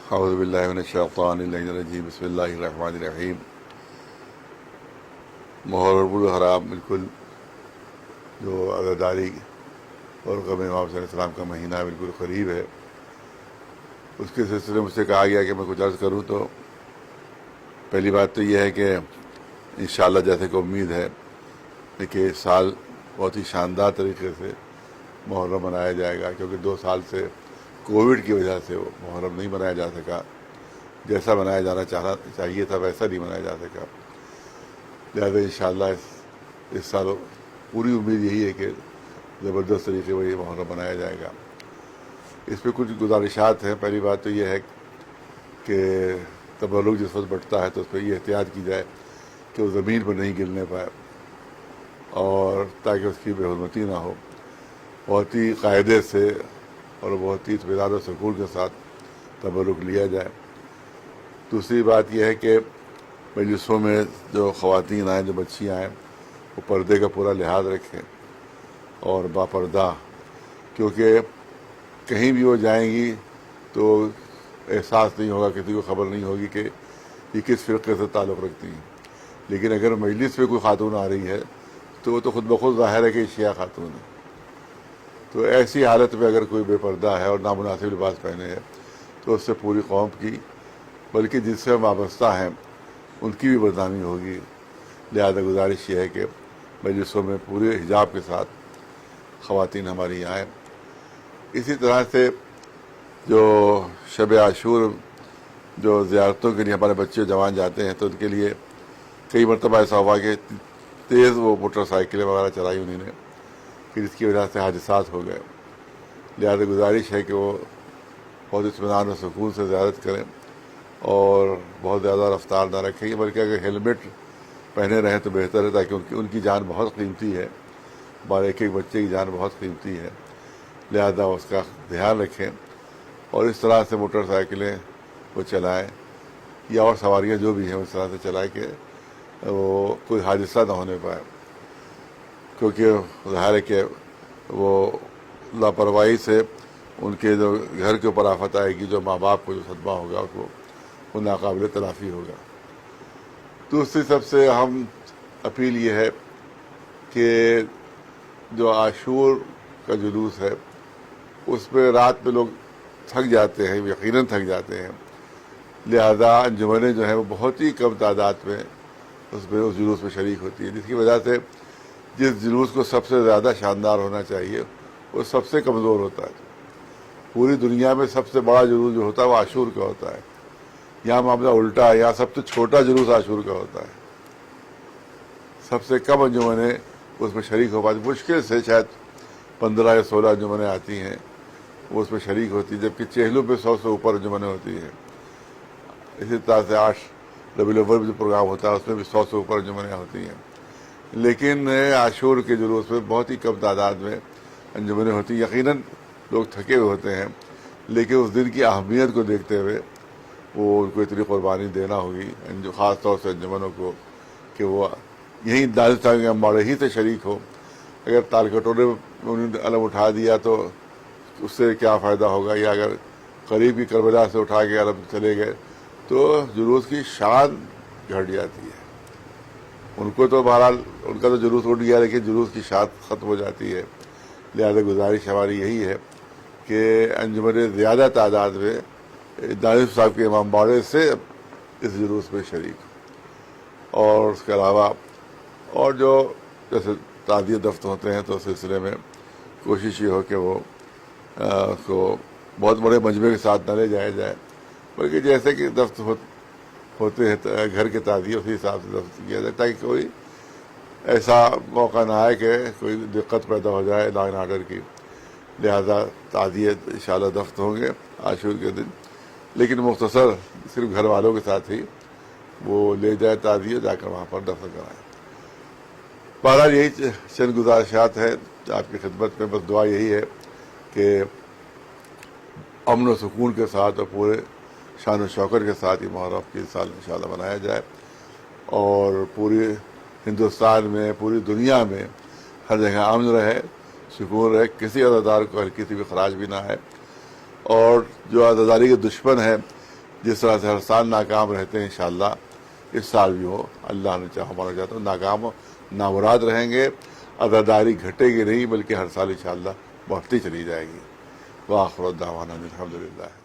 اعوذ باللہ من الشیطان الرجیم بسم اللہ الرحمن الرحیم۔ محرم الحرام بالکل جو عزاداری اور غم امام صلی اللہ علیہ وسلم کا مہینہ بالکل قریب ہے، اس کے سلسلے میں مجھ سے کہا گیا کہ میں کچھ عرض کروں۔ تو پہلی بات تو یہ ہے کہ انشاءاللہ جیسے کہ امید ہے کہ اس سال بہت ہی شاندار طریقے سے محرم منایا جائے گا، کیونکہ 2 سال سے کووڈ کی وجہ سے وہ محرم نہیں منایا جا سکا، جیسا منایا جانا چاہیے تھا ویسا نہیں منایا جا سکا۔ لہٰذا انشاءاللہ اس سال پوری امید یہی ہے کہ زبردست طریقے سے یہ محرم منایا جائے گا۔ اس پہ کچھ گزارشات ہیں۔ پہلی بات تو یہ ہے کہ تبرک جس وقت بٹتا ہے تو اس پہ یہ احتیاط کی جائے کہ وہ زمین پر نہیں گرنے پائے، اور تاکہ اس کی بے حرمتی نہ ہو، بہت ہی قاعدے سے اور بہت ہی اطمینان و سکون کے ساتھ تبرک لیا جائے۔ دوسری بات یہ ہے کہ مجلسوں میں جو خواتین آئیں، جو بچیاں آئیں، وہ پردے کا پورا لحاظ رکھیں اور باپردہ، کیونکہ کہیں بھی وہ جائیں گی تو احساس نہیں ہوگا، کسی کو خبر نہیں ہوگی کہ یہ کس فرقے سے تعلق رکھتی ہیں۔ لیکن اگر مجلس میں کوئی خاتون آ رہی ہے تو وہ تو خود بخود ظاہر ہے کہ یہ شیعہ خاتون ہے۔ تو ایسی حالت میں اگر کوئی بے پردہ ہے اور نامناسب لباس پہنے ہے تو اس سے پوری قوم کی، بلکہ جس سے وابستہ ہیں ان کی بھی بدنامی ہوگی۔ لہذا گزارش یہ ہے کہ مجلسوں میں پورے حجاب کے ساتھ خواتین ہماری آئیں۔ اسی طرح سے جو شب عاشور جو زیارتوں کے لیے ہمارے بچے جوان جاتے ہیں تو ان کے لیے کئی مرتبہ ایسا ہوا کہ تیز وہ موٹر سائیکلیں وغیرہ چلائی انہوں نے، پھر اس کی وجہ سے حادثات ہو گئے۔ لہذا گزارش ہے کہ وہ بہت اطمینان و سکون سے زیارت کریں اور بہت زیادہ رفتار نہ رکھیں، بلکہ اگر ہیلمٹ پہنے رہیں تو بہتر ہے، تاکہ ان کی جان بہت قیمتی ہے، ہمارے ایک بچے کی جان بہت قیمتی ہے۔ لہذا اس کا دھیان رکھیں اور اس طرح سے موٹر سائیکلیں وہ چلائیں یا اور سواریاں جو بھی ہیں اس طرح سے چلائیں کہ وہ کوئی حادثہ نہ ہونے پائے، کیونکہ ظاہر ہے کہ وہ لاپرواہی سے ان کے جو گھر کے اوپر آفت آئے گی، جو ماں باپ کو جو صدمہ ہوگا وہ ناقابل تلافی ہوگا۔ دوسری سب سے اہم اپیل یہ ہے کہ جو عاشور کا جلوس ہے اس پہ رات میں لوگ تھک جاتے ہیں، یقیناً تھک جاتے ہیں۔ لہذا انجمنیں جو ہیں وہ بہت ہی کم تعداد میں اس جلوس میں شریک ہوتی ہیں، جس کی وجہ سے جس جلوس کو سب سے زیادہ شاندار ہونا چاہیے وہ سب سے کمزور ہوتا ہے۔ پوری دنیا میں سب سے بڑا جلوس جو ہوتا ہے وہ عاشور کا ہوتا ہے۔ یہاں معاملہ الٹا ہے، یہاں سب سے چھوٹا جلوس عاشور کا ہوتا ہے۔ سب سے کم انجمنیں اس میں شریک ہو پاتی، مشکل سے شاید 15 یا 16 انجمنیں آتی ہیں وہ اس میں شریک ہوتی ہیں، جبکہ چہلوں پہ 100 سے اوپر انجمنیں ہوتی ہیں۔ اسی طرح سے 8 ربیع الاول میں جو پروگرام ہوتا ہے اس میں بھی 100 سے اوپر انجمنیں ہوتی ہیں، لیکن عاشور کے جلوس میں بہت ہی کم تعداد میں انجمنیں ہوتی ہیں۔ یقیناً لوگ تھکے ہوئے ہوتے ہیں، لیکن اس دن کی اہمیت کو دیکھتے ہوئے وہ ان کو اتنی قربانی دینا ہوگی، خاص طور سے انجمنوں کو، کہ وہ یہیں دارالاسلام کے امباڑے ہی سے شریک ہو۔ اگر تال کٹورے میں انہوں نے علم اٹھا دیا تو اس سے کیا فائدہ ہوگا، یا اگر قریب کی کربلا سے اٹھا کے عرب چلے گئے تو جلوس کی شان گھٹ جاتی ہے۔ ان کو تو بہرحال ان کا تو جلوس اٹھ گیا، لیکن جلوس کی شان ختم ہو جاتی ہے۔ لہذا گزارش ہماری یہی ہے کہ انجمنیں زیادہ تعداد میں دانش صاحب کے امام باڑے سے اس جلوس میں شریک، اور اس کے علاوہ اور جو جیسے تعزیت دفت ہوتے ہیں تو اس سلسلے میں کوشش یہ ہو کہ وہ اس کو بہت بڑے مجمع کے ساتھ نہ لے جایا جائے، بلکہ جیسے کہ دفت ہوتے ہیں گھر کے تعزیے اسی حساب سے دفت کیا جائے، تاکہ کوئی ایسا موقع نہ آئے کہ کوئی دقت پیدا ہو جائے لا اینڈ آرڈر کی۔ لہذا تعزیت انشاءاللہ دفت ہوں گے عاشور کے دن، لیکن مختصر صرف گھر والوں کے ساتھ ہی وہ لے جائے تعزیت، جا کر وہاں پر دفن کرائیں۔ بہرحال یہی چند گزارشات ہیں آپ کی خدمت میں، بس دعا یہی ہے کہ امن و سکون کے ساتھ اور پورے شان و شوکت کے ساتھ یہ محرم کی سال انشاءاللہ منایا جائے، اور پورے ہندوستان میں، پوری دنیا میں ہر جگہ امن رہے، سکون رہے، کسی عزادار کو ہلکی سی بھی خراج بھی نہ ہے، اور جو عزاداری کے دشمن ہیں جس طرح سے ہر سال ناکام رہتے ہیں انشاءاللہ اس سال بھی ہو، اللہ نے چاہا ہمارا چاہتا ہوں ناکام نامراد رہیں گے، عزاداری گھٹے گی نہیں بلکہ ہر سال انشاءاللہ بڑھتی چلی جائے گی۔ وآخر دعوانا الحمدللہ۔